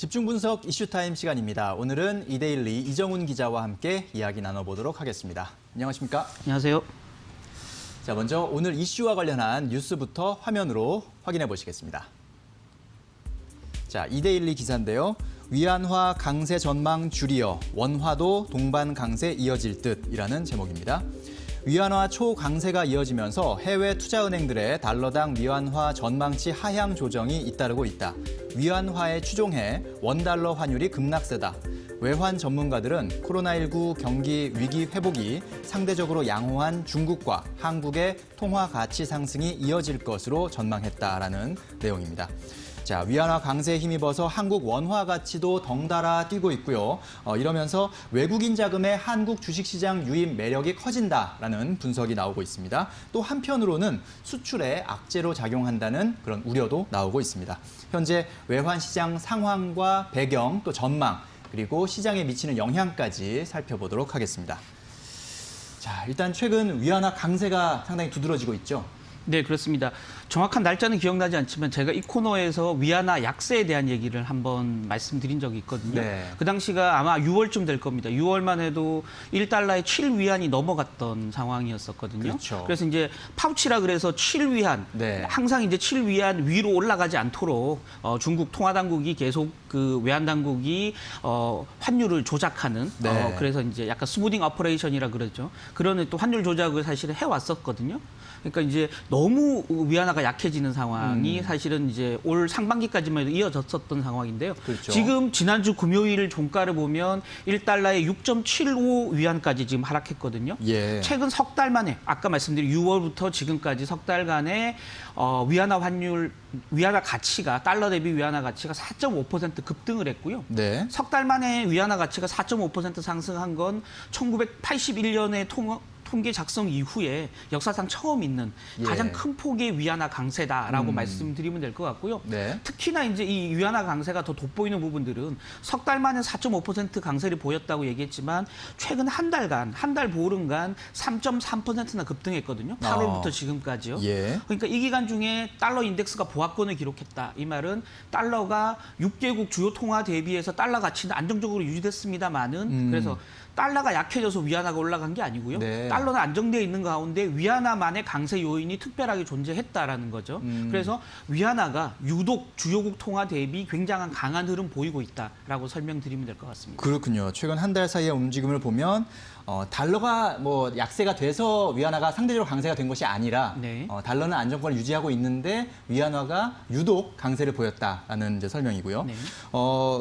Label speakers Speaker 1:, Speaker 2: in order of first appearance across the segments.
Speaker 1: 집중 분석 이슈타임 시간입니다. 오늘은 이데일리 이정훈 기자와 함께 이야기 나눠보도록 하겠습니다. 안녕하십니까?
Speaker 2: 안녕하세요.
Speaker 1: 자, 먼저 오늘 이슈와 관련한 뉴스부터 화면으로 확인해 보시겠습니다. 자, 이데일리 기사인데요. 위안화 강세 전망 줄이어 원화도 동반 강세 이어질 듯이라는 제목입니다. 위안화 초강세가 이어지면서 해외 투자은행들의 달러당 위안화 전망치 하향 조정이 잇따르고 있다. 위안화에 추종해 원달러 환율이 급락세다. 외환 전문가들은 코로나19 경기 위기 회복이 상대적으로 양호한 중국과 한국의 통화 가치 상승이 이어질 것으로 전망했다라는 내용입니다. 자, 위안화 강세에 힘입어서 한국 원화 가치도 덩달아 뛰고 있고요. 이러면서 외국인 자금의 한국 주식시장 유입 매력이 커진다라는 분석이 나오고 있습니다. 또 한편으로는 수출에 악재로 작용한다는 그런 우려도 나오고 있습니다. 현재 외환 시장 상황과 배경, 또 전망, 그리고 시장에 미치는 영향까지 살펴보도록 하겠습니다. 자, 일단 최근 위안화 강세가 상당히 두드러지고 있죠.
Speaker 2: 네, 그렇습니다. 정확한 날짜는 기억나지 않지만 제가 이 코너에서 위안화 약세에 대한 얘기를 한번 말씀드린 적이 있거든요.
Speaker 1: 네.
Speaker 2: 그 당시가 아마 6월쯤 될 겁니다. 6월만 해도 1달러에 7위안이 넘어갔던 상황이었었거든요.
Speaker 1: 그렇죠.
Speaker 2: 그래서 이제 파우치라 그래서 7위안,
Speaker 1: 네. 항상
Speaker 2: 항상 이제 7위안 위로 올라가지 않도록 중국 통화당국이 계속 그 외환당국이 환율을 조작하는
Speaker 1: 네.
Speaker 2: 그래서 이제 약간 스무딩 오퍼레이션이라 그러죠. 그런 또 환율 조작을 사실은 해왔었거든요. 그러니까 이제 너무 위안화가 약해지는 상황이 사실은 이제 올 상반기까지만 해도 이어졌었던 상황인데요.
Speaker 1: 그렇죠.
Speaker 2: 지금 지난주 금요일 종가를 보면 1달러에 6.75 위안까지 지금 하락했거든요.
Speaker 1: 예.
Speaker 2: 최근 석 달 만에 아까 말씀드린 6월부터 지금까지 석 달간의 위안화 가치가 달러 대비 위안화 가치가 4.5% 급등을 했고요.
Speaker 1: 네.
Speaker 2: 석 달 만에 위안화 가치가 4.5% 상승한 건 1981년에 통계 작성 이후에 역사상 처음 있는 가장
Speaker 1: 예.
Speaker 2: 큰 폭의 위안화 강세다라고 말씀드리면 될 것 같고요.
Speaker 1: 네.
Speaker 2: 특히나 이제 이 위안화 강세가 더 돋보이는 부분들은 석 달 만에 4.5% 강세를 보였다고 얘기했지만 최근 한 달간, 한 달 보름간 3.3%나 급등했거든요. 8월부터 지금까지요.
Speaker 1: 예.
Speaker 2: 그러니까 이 기간 중에 달러 인덱스가 보합권을 기록했다. 이 말은 달러가 6개국 주요 통화 대비해서 달러 가치는 안정적으로 유지됐습니다만은 그래서 달러가 약해져서 위안화가 올라간 게 아니고요.
Speaker 1: 네.
Speaker 2: 달러는 안정되어 있는 가운데 위안화만의 강세 요인이 특별하게 존재했다라는 거죠. 그래서 위안화가 유독 주요국 통화 대비 굉장한 강한 흐름 보이고 있다라고 설명드리면 될 것 같습니다.
Speaker 1: 그렇군요. 최근 한 달 사이의 움직임을 보면 달러가 뭐 약세가 돼서 위안화가 상대적으로 강세가 된 것이 아니라
Speaker 2: 네.
Speaker 1: 달러는 안정권을 유지하고 있는데 위안화가 유독 강세를 보였다라는 이제 설명이고요.
Speaker 2: 네.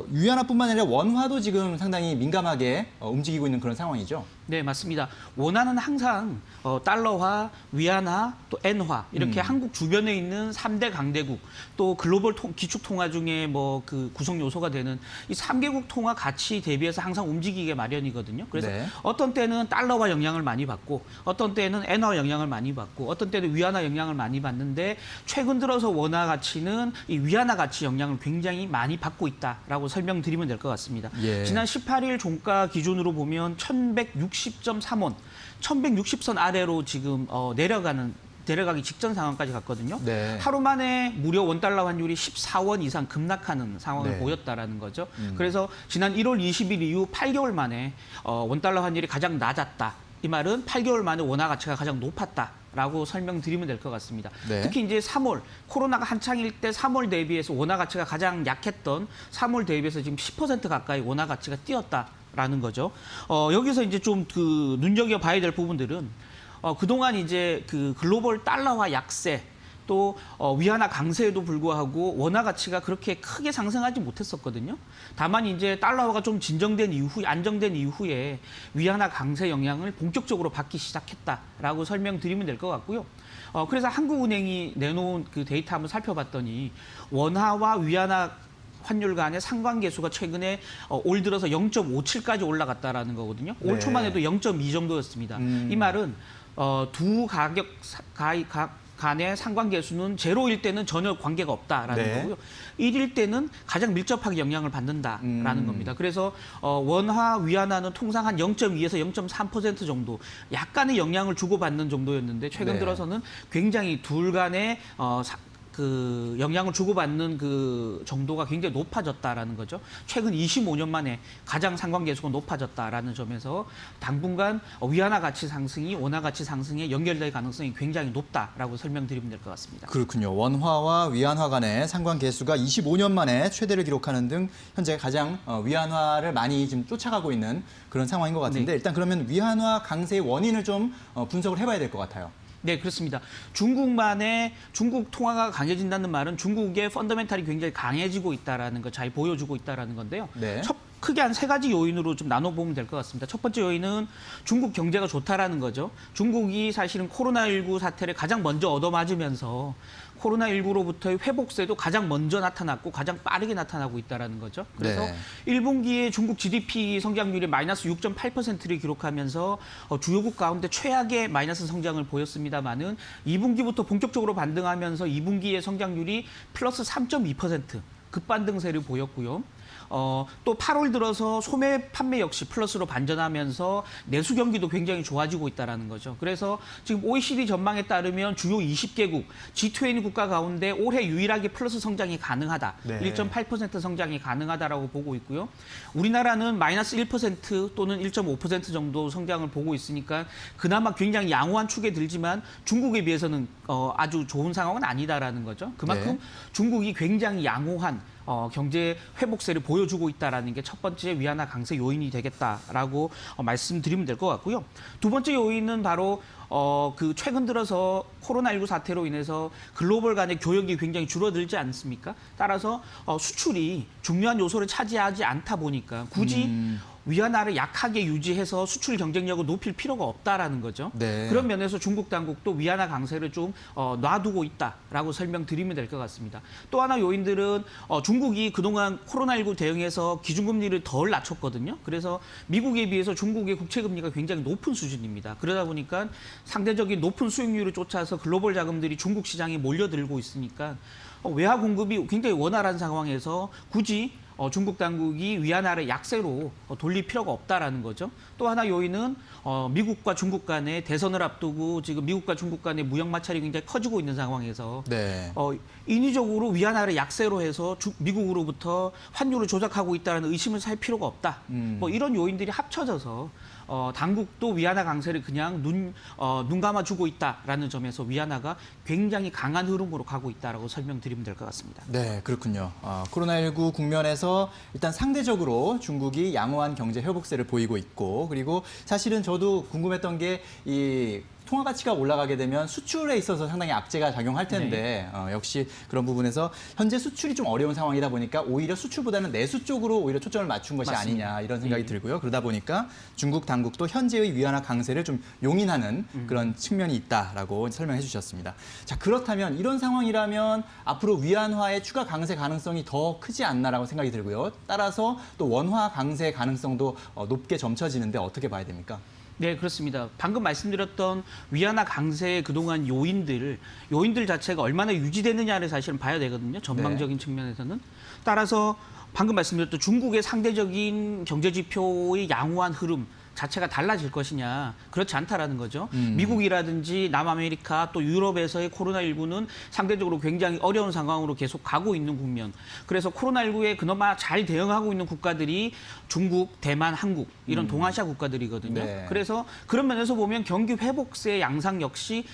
Speaker 1: 위안화뿐만 아니라 원화도 지금 상당히 민감하게 움직이고 있는 그런 상황이죠.
Speaker 2: 네, 맞습니다. 원화는 항상 달러화, 위안화, 또 엔화 이렇게 한국 주변에 있는 3대 강대국 또 글로벌 기축 통화 중에 뭐 그 구성 요소가 되는 이 3개국 통화 가치 대비해서 항상 움직이게 마련이거든요. 그래서
Speaker 1: 네.
Speaker 2: 어떤 때는 달러화 영향을 많이 받고 어떤 때는 엔화 영향을 많이 받고 어떤 때는 위안화 영향을 많이 받는데 최근 들어서 원화 가치는 이 위안화 가치 영향을 굉장히 많이 받고 있다라고 설명드리면 될 것 같습니다.
Speaker 1: 예.
Speaker 2: 지난 18일 종가 기준으로 보면 1160.3원, 1160선 아래로 지금 내려가기 직전 상황까지 갔거든요.
Speaker 1: 네.
Speaker 2: 하루 만에 무려 원달러 환율이 14원 이상 급락하는 상황을
Speaker 1: 네.
Speaker 2: 보였다라는 거죠. 그래서 지난 1월 20일 이후 8개월 만에 원달러 환율이 가장 낮았다. 이 말은 8개월 만에 원화 가치가 가장 높았다라고 설명드리면 될 것 같습니다.
Speaker 1: 네.
Speaker 2: 특히 이제 3월 코로나가 한창일 때 3월 대비해서 원화 가치가 가장 약했던 3월 대비해서 지금 10% 가까이 원화 가치가 뛰었다라는 거죠. 여기서 이제 좀 그 눈여겨봐야 될 부분들은 그동안 이제 그 글로벌 달러화 약세 또 위안화 강세에도 불구하고 원화 가치가 그렇게 크게 상승하지 못했었거든요. 다만 이제 달러화가 좀 진정된 이후, 안정된 이후에 위안화 강세 영향을 본격적으로 받기 시작했다라고 설명드리면 될 것 같고요. 그래서 한국은행이 내놓은 그 데이터 한번 살펴봤더니 원화와 위안화 환율 간의 상관계수가 최근에 올 들어서 0.57까지 올라갔다라는 거거든요. 올
Speaker 1: 네.
Speaker 2: 초만 해도 0.2 정도였습니다. 이 말은 두 가격 간의 상관계수는 제로일 때는 전혀 관계가 없다라는
Speaker 1: 네.
Speaker 2: 거고요. 1일 때는 가장 밀접하게 영향을 받는다라는 겁니다. 그래서 원화, 위안화는 통상 한 0.2에서 0.3% 정도 약간의 영향을 주고받는 정도였는데 최근
Speaker 1: 네.
Speaker 2: 들어서는 굉장히 둘 간의 그 영향을 주고받는 그 정도가 굉장히 높아졌다라는 거죠. 최근 25년 만에 가장 상관 계수가 높아졌다라는 점에서 당분간 위안화 가치 상승이 원화 가치 상승에 연결될 가능성이 굉장히 높다라고 설명드리면 될 것 같습니다.
Speaker 1: 그렇군요. 원화와 위안화 간의 상관 계수가 25년 만에 최대를 기록하는 등 현재 가장 위안화를 많이 지금 쫓아가고 있는 그런 상황인 것 같은데,
Speaker 2: 네.
Speaker 1: 일단 그러면 위안화 강세의 원인을 좀 분석을 해봐야 될 것 같아요.
Speaker 2: 네, 그렇습니다. 중국 통화가 강해진다는 말은 중국의 펀더멘탈이 굉장히 강해지고 있다라는 거 잘 보여주고 있다라는 건데요.
Speaker 1: 네.
Speaker 2: 크게 한 3가지 요인으로 좀 나눠보면 될 것 같습니다. 첫 번째 요인은 중국 경제가 좋다라는 거죠. 중국이 사실은 코로나19 사태를 가장 먼저 얻어맞으면서 코로나19로부터의 회복세도 가장 먼저 나타났고 가장 빠르게 나타나고 있다는 거죠. 그래서
Speaker 1: 네.
Speaker 2: 1분기에 중국 GDP 성장률이 마이너스 6.8%를 기록하면서 주요국 가운데 최악의 마이너스 성장을 보였습니다마는 2분기부터 본격적으로 반등하면서 2분기의 성장률이 플러스 3.2% 급반등세를 보였고요. 또 8월 들어서 소매 판매 역시 플러스로 반전하면서 내수 경기도 굉장히 좋아지고 있다는 거죠. 그래서 지금 OECD 전망에 따르면 주요 20개국, G20 국가 가운데 올해 유일하게 플러스 성장이 가능하다.
Speaker 1: 네.
Speaker 2: 1.8% 성장이 가능하다라고 보고 있고요. 우리나라는 마이너스 1% 또는 1.5% 정도 성장을 보고 있으니까 그나마 굉장히 양호한 축에 들지만 중국에 비해서는 아주 좋은 상황은 아니다라는 거죠. 그만큼
Speaker 1: 네.
Speaker 2: 중국이 굉장히 양호한 경제 회복세를 보여주고 있다는 게 첫 번째 위안화 강세 요인이 되겠다라고 말씀드리면 될 것 같고요. 두 번째 요인은 바로 그 최근 들어서 코로나19 사태로 인해서 글로벌 간의 교역이 굉장히 줄어들지 않습니까? 따라서 수출이 중요한 요소를 차지하지 않다 보니까 굳이 위안화를 약하게 유지해서 수출 경쟁력을 높일 필요가 없다라는 거죠.
Speaker 1: 네.
Speaker 2: 그런 면에서 중국 당국도 위안화 강세를 좀 놔두고 있다라고 설명드리면 될 것 같습니다. 또 하나 요인들은 중국이 그동안 코로나19 대응해서 기준금리를 덜 낮췄거든요. 그래서 미국에 비해서 중국의 국채금리가 굉장히 높은 수준입니다. 그러다 보니까 상대적인 높은 수익률을 쫓아서 글로벌 자금들이 중국 시장에 몰려들고 있으니까 외화 공급이 굉장히 원활한 상황에서 굳이 중국 당국이 위안화를 약세로 돌릴 필요가 없다라는 거죠. 또 하나 요인은 미국과 중국 간의 대선을 앞두고 지금 미국과 중국 간의 무역 마찰이 굉장히 커지고 있는 상황에서
Speaker 1: 네.
Speaker 2: 인위적으로 위안화를 약세로 해서 미국으로부터 환율을 조작하고 있다는 의심을 살 필요가 없다. 뭐 이런 요인들이 합쳐져서 당국도 위안화 강세를 그냥 눈 감아주고 있다라는 점에서 위안화가 굉장히 강한 흐름으로 가고 있다라고 설명드리면 될 것 같습니다.
Speaker 1: 네, 그렇군요. 코로나19 국면에서 일단 상대적으로 중국이 양호한 경제 회복세를 보이고 있고, 그리고 사실은 저도 궁금했던 게 이 통화 가치가 올라가게 되면 수출에 있어서 상당히 악재가 작용할 텐데 역시 그런 부분에서 현재 수출이 좀 어려운 상황이다 보니까 오히려 수출보다는 내수 쪽으로 오히려 초점을 맞춘 것이
Speaker 2: 맞습니다.
Speaker 1: 아니냐 이런 생각이 들고요. 그러다 보니까 중국 당국도 현재의 위안화 강세를 좀 용인하는 그런 측면이 있다라고 설명해 주셨습니다. 자, 그렇다면 이런 상황이라면 앞으로 위안화의 추가 강세 가능성이 더 크지 않나라고 생각이 들고요. 따라서 또 원화 강세 가능성도 높게 점쳐지는데 어떻게 봐야 됩니까?
Speaker 2: 네, 그렇습니다. 방금 말씀드렸던 위안화 강세의 그동안 요인들 자체가 얼마나 유지되느냐를 사실은 봐야 되거든요. 전망적인 측면에서는. 따라서 방금 말씀드렸던 중국의 상대적인 경제 지표의 양호한 흐름 자체가 달라질 것이냐, 그렇지 않다라는 거죠. 미국이라든지 남아메리카 또 유럽에서의 코로나19는 상대적으로 굉장히 어려운 상황으로 계속 가고 있는 국면. 그래서 코로나19에 그나마 잘 대응하고 있는 국가들이 중국, 대만, 한국 이런 동아시아 국가들이거든요.
Speaker 1: 네.
Speaker 2: 그래서 그런 면에서 보면 경기 회복세 양상 역시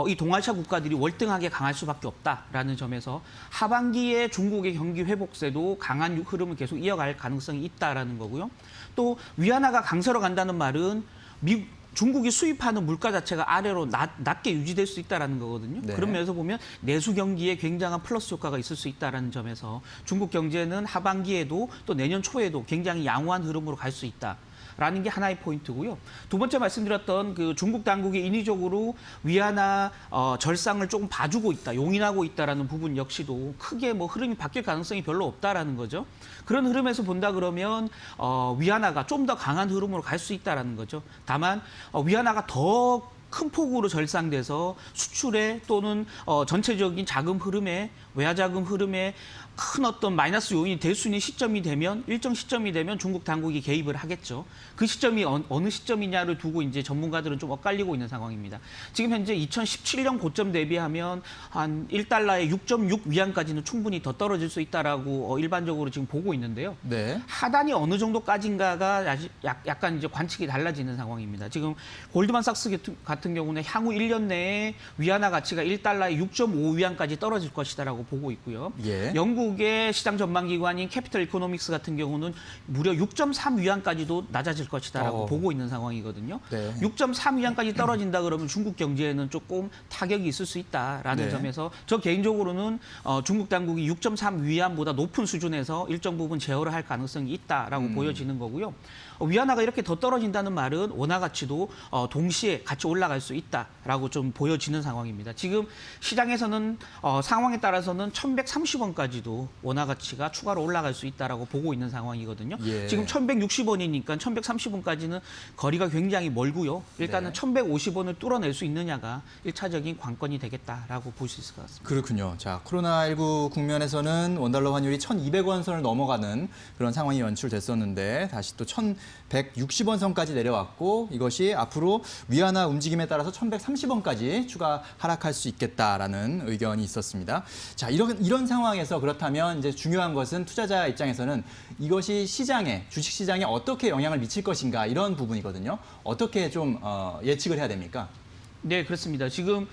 Speaker 2: 이 동아시아 국가들이 월등하게 강할 수밖에 없다라는 점에서 하반기에 중국의 경기 회복세도 강한 흐름을 계속 이어갈 가능성이 있다라는 거고요. 또 위안화가 강세로 간다는 말은 중국이 수입하는 물가 자체가 아래로 낮게 유지될 수 있다는 거거든요.
Speaker 1: 네.
Speaker 2: 그런 면에서 보면 내수 경기에 굉장한 플러스 효과가 있을 수 있다는 점에서 중국 경제는 하반기에도 또 내년 초에도 굉장히 양호한 흐름으로 갈 수 있다. 라는 게 하나의 포인트고요. 두 번째 말씀드렸던 그 중국 당국이 인위적으로 위안화 절상을 조금 봐주고 있다, 용인하고 있다라는 부분 역시도 크게 뭐 흐름이 바뀔 가능성이 별로 없다라는 거죠. 그런 흐름에서 본다 그러면 위안화가 좀 더 강한 흐름으로 갈 수 있다라는 거죠. 다만 위안화가 더 큰 폭으로 절상돼서 수출에 또는 전체적인 자금 흐름에 외화자금 흐름에 큰 어떤 마이너스 요인이 될 수 있는 시점이 되면 일정 시점이 되면 중국 당국이 개입을 하겠죠. 그 시점이 어느 시점이냐를 두고 이제 전문가들은 좀 엇갈리고 있는 상황입니다. 지금 현재 2017년 고점 대비하면 한 1달러에 6.6 위안까지는 충분히 더 떨어질 수 있다라고 일반적으로 지금 보고 있는데요.
Speaker 1: 네.
Speaker 2: 하단이 어느 정도까지인가가 아직 약간 이제 관측이 달라지는 상황입니다. 지금 골드만삭스 같은 경우는 향후 1년 내에 위안화 가치가 1달러에 6.5 위안까지 떨어질 것이다라고 보고 있고요.
Speaker 1: 예.
Speaker 2: 영국의 시장 전망 기관인 캐피털 이코노믹스 같은 경우는 무려 6.3 위안까지도 낮아질 것이다라고 보고 있는 상황이거든요.
Speaker 1: 네.
Speaker 2: 6.3 위안까지 떨어진다 그러면 중국 경제에는 조금 타격이 있을 수 있다라는
Speaker 1: 네.
Speaker 2: 점에서 저 개인적으로는 중국 당국이 6.3 위안보다 높은 수준에서 일정 부분 제어를 할 가능성이 있다라고 보여지는 거고요. 위안화가 이렇게 더 떨어진다는 말은 원화 가치도 동시에 같이 올라갈 수 있다라고 좀 보여지는 상황입니다. 지금 시장에서는 상황에 따라서는 1,130원까지도 원화 가치가 추가로 올라갈 수 있다라고 보고 있는 상황이거든요.
Speaker 1: 예.
Speaker 2: 지금 1,160원이니까 1,130원까지는 거리가 굉장히 멀고요. 일단은
Speaker 1: 네.
Speaker 2: 1,150원을 뚫어낼 수 있느냐가 1차적인 관건이 되겠다라고 볼 수 있을 것 같습니다.
Speaker 1: 그렇군요. 자, 코로나19 국면에서는 원달러 환율이 1,200원 선을 넘어가는 그런 상황이 연출됐었는데 다시 또 1,160원 선까지 내려왔고 이것이 앞으로 위안화 움직임에 따라서 1,130원까지 추가 하락할 수 있겠다라는 의견이 있었습니다. 자, 이런 상황에서 그렇다면 이제 중요한 것은 투자자 입장에서는 이것이 시장에, 주식 시장에 어떻게 영향을 미칠 것인가 이런 부분이거든요. 어떻게 좀 예측을 해야 됩니까?
Speaker 2: 네, 그렇습니다. 지금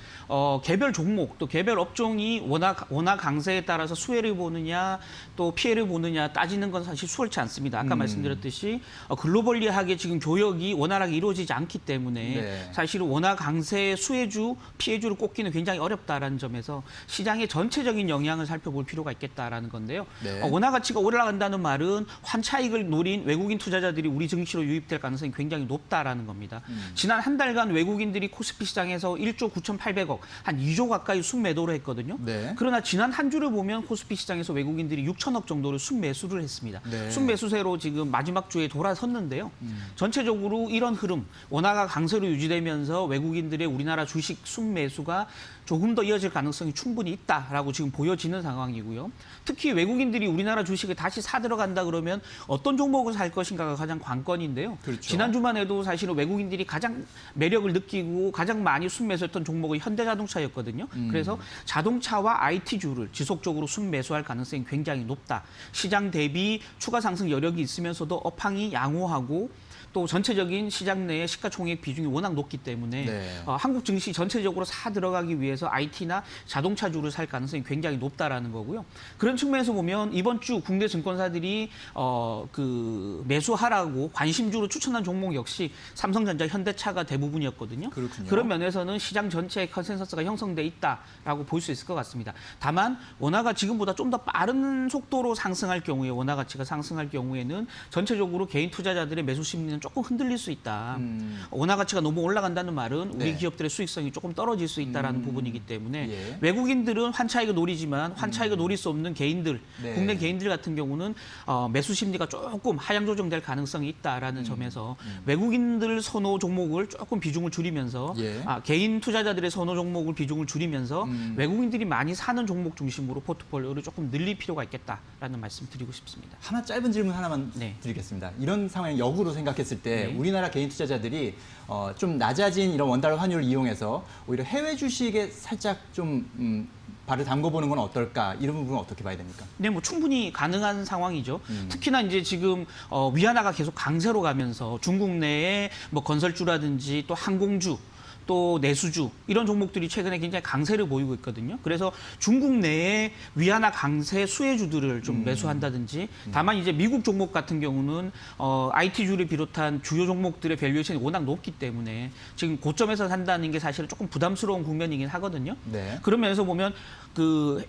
Speaker 2: 개별 종목 또 개별 업종이 원화 강세에 따라서 수혜를 보느냐 또 피해를 보느냐 따지는 건 사실 수월치 않습니다. 아까 말씀드렸듯이 글로벌리하게 지금 교역이 원활하게 이루어지지 않기 때문에
Speaker 1: 네.
Speaker 2: 사실은 원화 강세의 수혜주, 피해주를 꼽기는 굉장히 어렵다라는 점에서 시장의 전체적인 영향을 살펴볼 필요가 있겠다라는 건데요.
Speaker 1: 네.
Speaker 2: 원화 가치가 올라간다는 말은 환차익을 노린 외국인 투자자들이 우리 증시로 유입될 가능성이 굉장히 높다라는 겁니다. 지난 한 달간 외국인들이 코스피 시장에서 1조 9,800억, 한 2조 가까이 순매도를 했거든요.
Speaker 1: 네.
Speaker 2: 그러나 지난 한 주를 보면 코스피 시장에서 외국인들이 6천억 정도를 순매수를 했습니다.
Speaker 1: 네.
Speaker 2: 순매수세로 지금 마지막 주에 돌아섰는데요. 전체적으로 이런 흐름, 원화가 강세로 유지되면서 외국인들의 우리나라 주식 순매수가 조금 더 이어질 가능성이 충분히 있다라고 지금 보여지는 상황이고요. 특히 외국인들이 우리나라 주식을 다시 사들어간다 그러면 어떤 종목을 살 것인가가 가장 관건인데요.
Speaker 1: 그렇죠.
Speaker 2: 지난주만 해도 사실은 외국인들이 가장 매력을 느끼고 가장 많이 순매수했던 종목이 현대자동차였거든요. 그래서 자동차와 IT주를 지속적으로 순매수할 가능성이 굉장히 높다. 시장 대비 추가 상승 여력이 있으면서도 업황이 양호하고 또 전체적인 시장 내의 시가총액 비중이 워낙 높기 때문에
Speaker 1: 네.
Speaker 2: 한국 증시 전체적으로 사 들어가기 위해서 IT나 자동차주를 살 가능성이 굉장히 높다라는 거고요. 그런 측면에서 보면 이번 주 국내 증권사들이 매수하라고 관심주로 추천한 종목 역시 삼성전자, 현대차가 대부분이었거든요.
Speaker 1: 그렇군요.
Speaker 2: 그런 면에서는 시장 전체의 컨센서스가 형성돼 있다라고 볼 수 있을 것 같습니다. 다만 원화가 지금보다 좀 더 빠른 속도로 상승할 경우에 원화 가치가 상승할 경우에는 전체적으로 개인 투자자들의 매수 심리는 조금 흔들릴 수 있다. 원화 가치가 너무 올라간다는 말은 우리
Speaker 1: 네.
Speaker 2: 기업들의 수익성이 조금 떨어질 수 있다라는 부분이기 때문에
Speaker 1: 예.
Speaker 2: 외국인들은 환차익을 노리지만 환차익을 노릴 수 없는 개인들,
Speaker 1: 네.
Speaker 2: 국내 개인들 같은 경우는 매수 심리가 조금 하향 조정될 가능성이 있다라는 점에서 외국인들 선호 종목을 조금 비중을 줄이면서
Speaker 1: 예.
Speaker 2: 개인 투자자들의 선호 종목을 비중을 줄이면서 외국인들이 많이 사는 종목 중심으로 포트폴리오를 조금 늘릴 필요가 있겠다라는 말씀 드리고 싶습니다.
Speaker 1: 하나 짧은 질문 하나만
Speaker 2: 네.
Speaker 1: 드리겠습니다. 이런 상황을 역으로 생각했을 때
Speaker 2: 네.
Speaker 1: 우리나라 개인 투자자들이 좀 낮아진 이런 원달러 환율을 이용해서 오히려 해외 주식에 살짝 좀 발을 담궈보는 건 어떨까? 이런 부분은 어떻게 봐야 됩니까?
Speaker 2: 네, 뭐 충분히 가능한 상황이죠. 특히나 이제 지금 위안화가 계속 강세로 가면서 중국 내에 뭐 건설주라든지 또 항공주 또 내수주 이런 종목들이 최근에 굉장히 강세를 보이고 있거든요. 그래서 중국 내에 위안화 강세 수혜주들을 좀 매수한다든지 다만 이제 미국 종목 같은 경우는 IT주를 비롯한 주요 종목들의 밸류에이션이 워낙 높기 때문에 지금 고점에서 산다는 게 사실은 조금 부담스러운 국면이긴 하거든요.
Speaker 1: 네.
Speaker 2: 그런 면에서 보면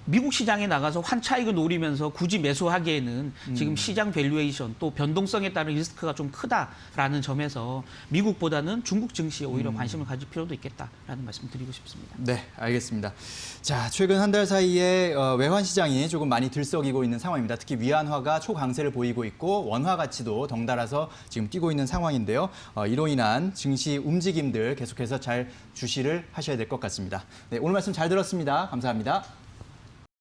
Speaker 2: 미국 시장에 나가서 환차익을 노리면서 굳이 매수하기에는 지금 시장 밸류에이션 또 변동성에 따른 리스크가 좀 크다라는 점에서 미국보다는 중국 증시에 오히려 관심을 가질 필요도 있겠다라는 말씀 드리고 싶습니다.
Speaker 1: 네, 알겠습니다. 자, 최근 한 달 사이에 외환 시장이 조금 많이 들썩이고 있는 상황입니다. 특히 위안화가 초강세를 보이고 있고 원화 가치도 덩달아서 지금 뛰고 있는 상황인데요. 이로 인한 증시 움직임들 계속해서 잘 주시를 하셔야 될 것 같습니다. 네, 오늘 말씀 잘 들었습니다. 감사합니다.